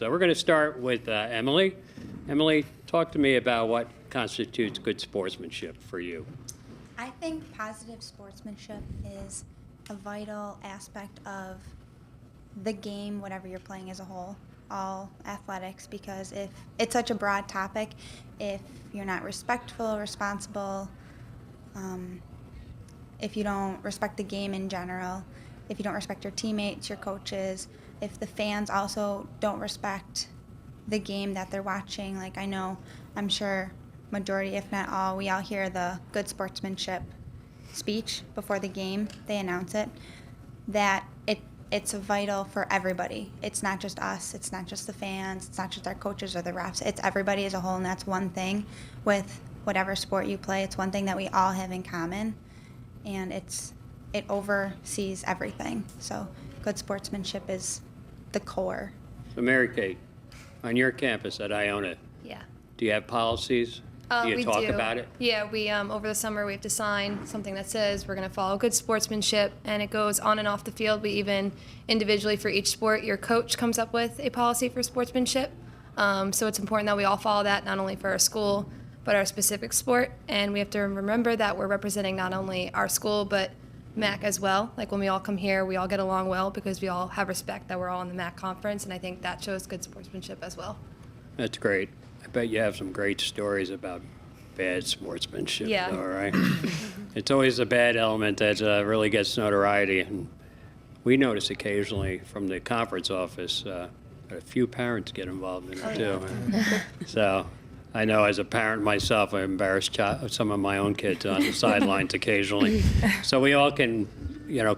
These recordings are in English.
So we're going to start with Emily. Emily, talk to me about what constitutes good sportsmanship for you. I think positive sportsmanship is a vital aspect of the game, whatever you're playing as a whole, all athletics, because if it's such a broad topic, if you're not respectful, responsible, if you don't respect the game in general, if you don't respect your teammates, your coaches, if the fans also don't respect the game that they're watching, like I'm sure majority, if not all, we all hear the good sportsmanship speech before the game, they announce it, that it's vital for everybody. It's not just us, it's not just the fans, it's not just our coaches or the refs, it's everybody as a whole, and that's one thing with whatever sport you play. It's one thing that we all have in common, and it oversees everything. So good sportsmanship is the core. So Mary Kate, on your campus at Iona, Yeah. do you have policies? Do you We talk do. about it? Yeah, we over the summer we have to sign something that says we're going to follow good sportsmanship, and it goes on and off the field. We even individually for each sport, your coach comes up with a policy for sportsmanship. So it's important that we all follow that, not only for our school but our specific sport, and we have to remember that we're representing not only our school but MAAC as well. Like when we all come here, we all get along well because we all have respect that we're all in the MAAC conference, and I think that shows good sportsmanship as well. That's great. I bet you have some great stories about bad sportsmanship. Yeah. All right. It's always a bad element that really gets notoriety, and we notice occasionally from the conference office that a few parents get involved in it too. So I know as a parent myself, I embarrass some of my own kids on the sidelines occasionally. So we all can,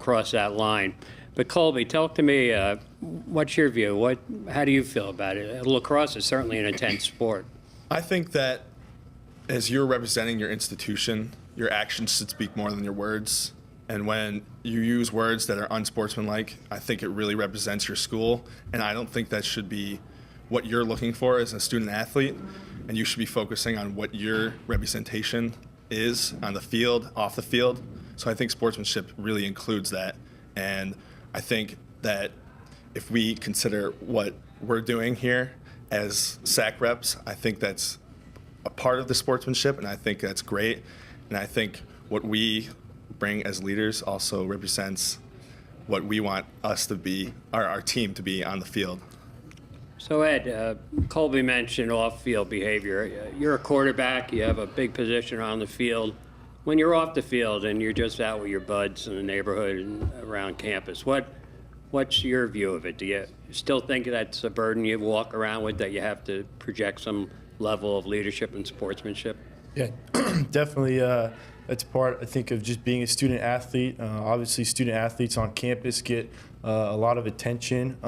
cross that line. But Colby, talk to me. What's your view? How do you feel about it? Lacrosse is certainly an intense sport. I think that as you're representing your institution, your actions should speak more than your words. And when you use words that are unsportsmanlike, I think it really represents your school. And I don't think that should be what you're looking for as a student athlete. And you should be focusing on what your representation is on the field, off the field. So I think sportsmanship really includes that. And I think that if we consider what we're doing here as SAAC reps, I think that's a part of the sportsmanship, and I think that's great. And I think what we bring as leaders also represents what we want us to be, our team to be on the field. So Ed, Colby mentioned off-field behavior. You're a quarterback. You have a big position on the field. When you're off the field and you're just out with your buds in the neighborhood and around campus, what's your view of it? Do you still think that's a burden you walk around with, that you have to project some level of leadership and sportsmanship? Yeah, definitely. That's part, I think, of just being a student athlete. Obviously, student athletes on campus get a lot of attention.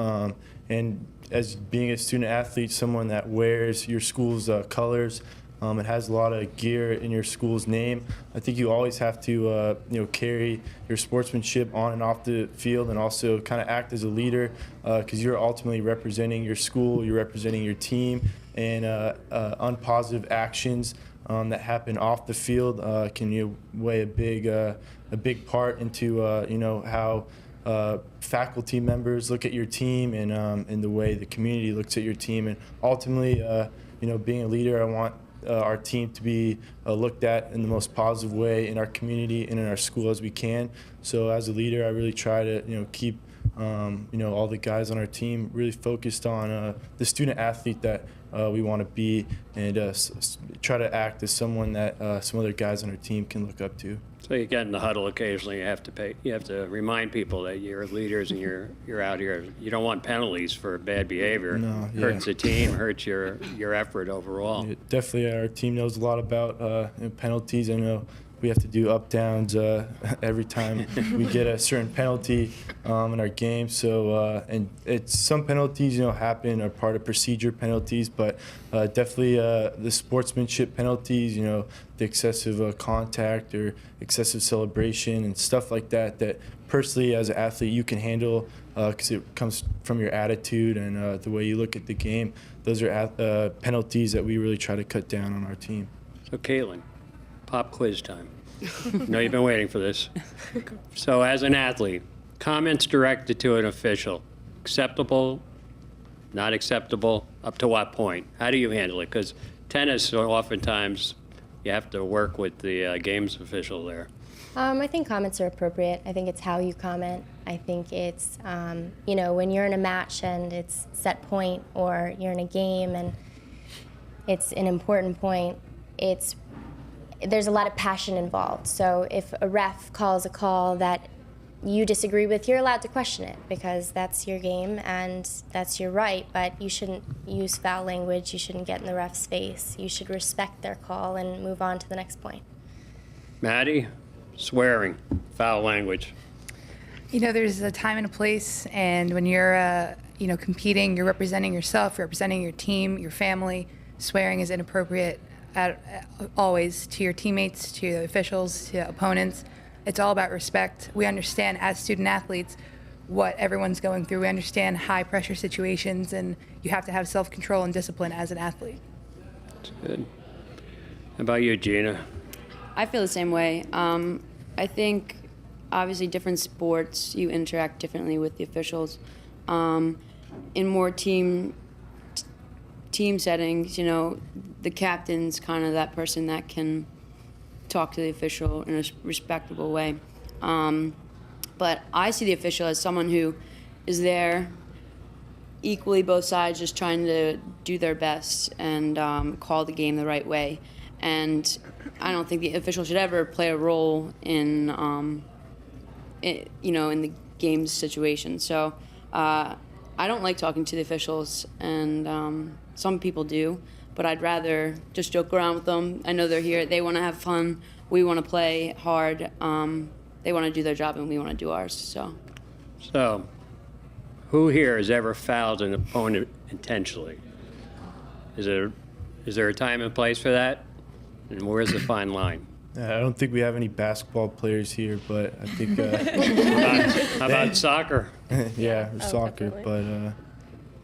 And as being a student athlete, someone that wears your school's colors, it has a lot of gear in your school's name, I think you always have to carry your sportsmanship on and off the field, and also kind of act as a leader, because you're ultimately representing your school, you're representing your team, and unpositive actions that happen off the field can weigh a big part into how faculty members look at your team, and the way the community looks at your team. And ultimately, being a leader, I want our team to be looked at in the most positive way in our community and in our school as we can. So as a leader, I really try to keep all the guys on our team really focused on the student athlete that we want to be, and try to act as someone that some other guys on our team can look up to. So you get in the huddle occasionally. You have to remind people that you're leaders and you're out here. You don't want penalties for bad behavior. No, yeah. Hurts the team, hurts your effort overall. Yeah, definitely, our team knows a lot about penalties. I know we have to do up downs every time we get a certain penalty in our game. So and some penalties happen, are part of procedure penalties, but definitely the sportsmanship penalties, the excessive contact or excessive celebration and stuff like that personally as an athlete you can handle, because it comes from your attitude and the way you look at the game. Those are penalties that we really try to cut down on our team. So Caitlin, pop quiz time. No, you've been waiting for this. So as an athlete, comments directed to an official, acceptable, not acceptable, up to what point? How do you handle it? Because tennis, oftentimes, you have to work with the games official there. I think comments are appropriate. I think it's how you comment. I think it's, when you're in a match and it's set point, or you're in a game and it's an important point, there's a lot of passion involved. So if a ref calls a call that you disagree with, you're allowed to question it, because that's your game and that's your right, but you shouldn't use foul language. You shouldn't get in the ref's face. You should respect their call and move on to the next point. Maddie, swearing, foul language. There's a time and a place, and when you're, competing, you're representing yourself, you're representing your team, your family. Swearing is inappropriate always, to your teammates, to the officials, to opponents. It's all about respect. We understand as student athletes what everyone's going through. We understand high pressure situations, and you have to have self-control and discipline as an athlete. That's good. How about you, Gina? I feel the same way. I think obviously different sports, you interact differently with the officials. In more team settings, the captain's kind of that person that can talk to the official in a respectable way. But I see the official as someone who is there equally both sides, just trying to do their best and call the game the right way. And I don't think the official should ever play a role in the game's situation. So I don't like talking to the officials, and some people do, but I'd rather just joke around with them. I know they're here. They want to have fun. We want to play hard. They want to do their job, and we want to do ours. So, who here has ever fouled an opponent intentionally? Is there a time and place for that? And where's the fine line? I don't think we have any basketball players here, but I think How about soccer? yeah, or soccer. Definitely.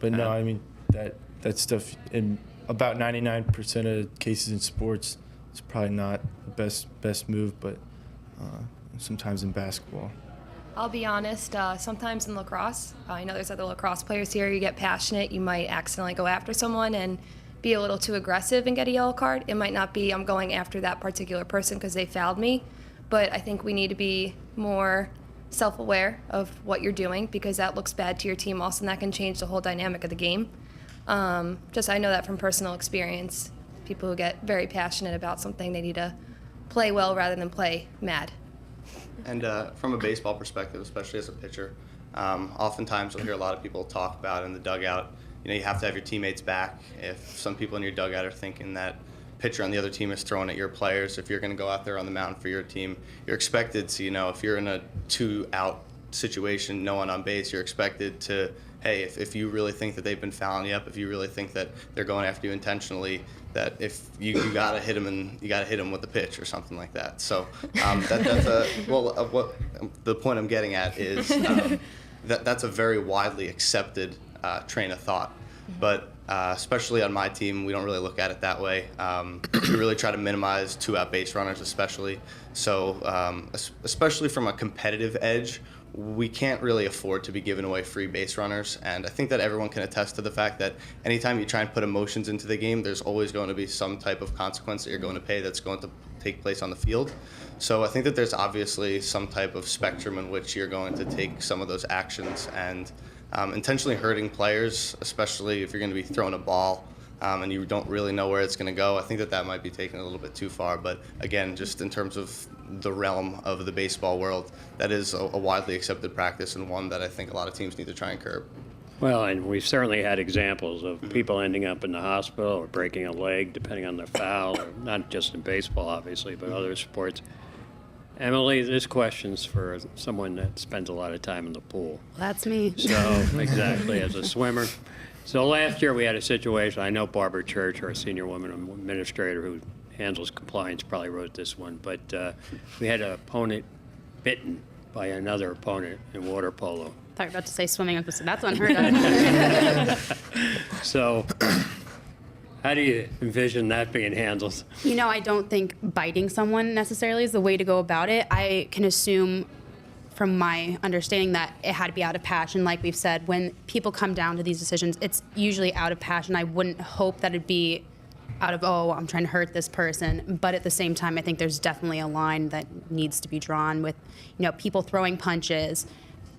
But no, I mean that stuff in about 99% of cases in sports, it's probably not the best move, but sometimes in basketball. I'll be honest, sometimes in lacrosse, I know there's other lacrosse players here, you get passionate, you might accidentally go after someone and be a little too aggressive and get a yellow card. It might not be I'm going after that particular person because they fouled me, but I think we need to be more self-aware of what you're doing, because that looks bad to your team also, and that can change the whole dynamic of the game. I know that from personal experience. People who get very passionate about something, they need to play well rather than play mad. And from a baseball perspective, especially as a pitcher, oftentimes you'll hear a lot of people talk about in the dugout, you have to have your teammates back. If some people in your dugout are thinking that pitcher on the other team is throwing at your players, if you're going to go out there on the mound for your team, you're expected to, if you're in a 2-out situation, no one on base, you're expected to, hey, if you really think that they've been fouling you up, if you really think that they're going after you intentionally, that if you gotta hit them, and you gotta hit them with the pitch or something like that. So what the point I'm getting at is that's a very widely accepted train of thought, but especially on my team, we don't really look at it that way. We really try to minimize 2-out base runners, especially. So especially from a competitive edge, we can't really afford to be giving away free base runners, and I think that everyone can attest to the fact that anytime you try and put emotions into the game, there's always going to be some type of consequence that you're going to pay that's going to take place on the field. So I think that there's obviously some type of spectrum in which you're going to take some of those actions, and intentionally hurting players, especially if you're going to be throwing a ball and you don't really know where it's going to go. I think that might be taken a little bit too far. But again, just in terms of the realm of the baseball world, that is a widely accepted practice, and one that I think a lot of teams need to try and curb. Well, and we've certainly had examples of people ending up in the hospital or breaking a leg, depending on the foul, or not just in baseball, obviously, but other sports. Emily, this question's for someone that spends a lot of time in the pool. That's me. So, exactly, as a swimmer. So last year we had a situation, I know Barbara Church, our senior woman administrator who handles compliance, probably wrote this one, but we had an opponent bitten by another opponent in water polo. I thought you were about to say swimming. That's unheard of. So how do you envision that being handled? I don't think biting someone necessarily is the way to go about it. I can assume from my understanding, that it had to be out of passion. Like we've said, when people come down to these decisions, it's usually out of passion. I wouldn't hope that it'd be out of, oh, I'm trying to hurt this person. But at the same time, I think there's definitely a line that needs to be drawn with, people throwing punches,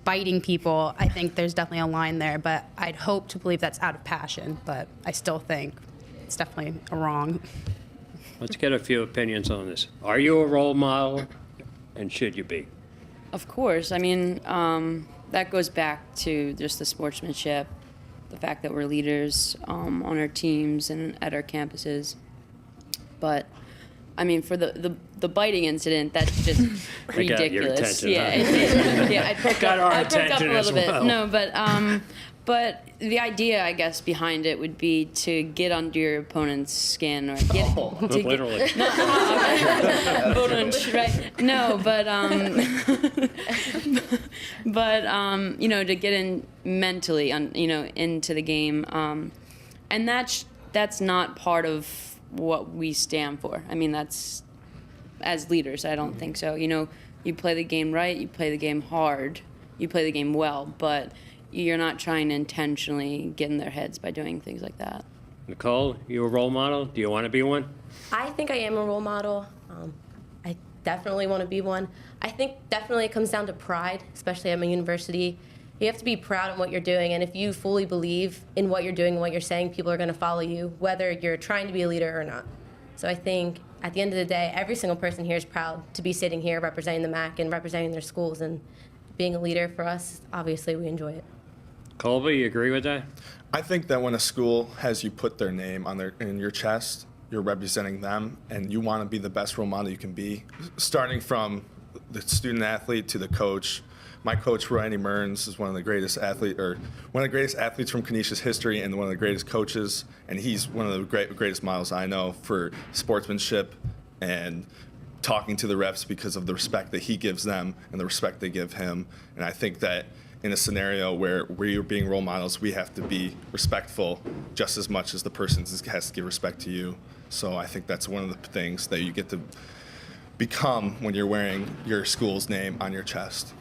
biting people. I think there's definitely a line there, but I'd hope to believe that's out of passion, but I still think it's definitely wrong. Let's get a few opinions on this. Are you a role model, and should you be? Of course. I mean, that goes back to just the sportsmanship, the fact that we're leaders on our teams and at our campuses. But, I mean, for the biting incident, that's just I got your ridiculous. attention, Yeah, huh? it did. Yeah, I perked Got up, our I perked up a attention as little bit. well. No, but the idea, I guess, behind it would be to get under your opponent's skin or get to Literally. right? No, to get in mentally, into the game, and that's not part of what we stand for. I mean, that's as leaders, I don't think so. You play the game right, you play the game hard, you play the game well, but you're not trying to intentionally get in their heads by doing things like that. Nicole, you a role model? Do you want to be one? I think I am a role model. I definitely want to be one. I think definitely it comes down to pride, especially at my university. You have to be proud of what you're doing, and if you fully believe in what you're doing and what you're saying, people are going to follow you, whether you're trying to be a leader or not. So I think at the end of the day, every single person here is proud to be sitting here representing the MAAC and representing their schools, and being a leader for us, obviously we enjoy it. Colby, you agree with that? I think that when a school has you put their name in your chest, you're representing them, and you want to be the best role model you can be, starting from the student athlete to the coach. My coach, Randy Mearns, is one of the greatest athletes from Canisius history, and one of the greatest coaches, and he's one of the greatest models I know for sportsmanship and talking to the refs because of the respect that he gives them and the respect they give him. And I think that in a scenario where we're being role models, we have to be respectful just as much as the person has to give respect to you. So I think that's one of the things that you get to become when you're wearing your school's name on your chest.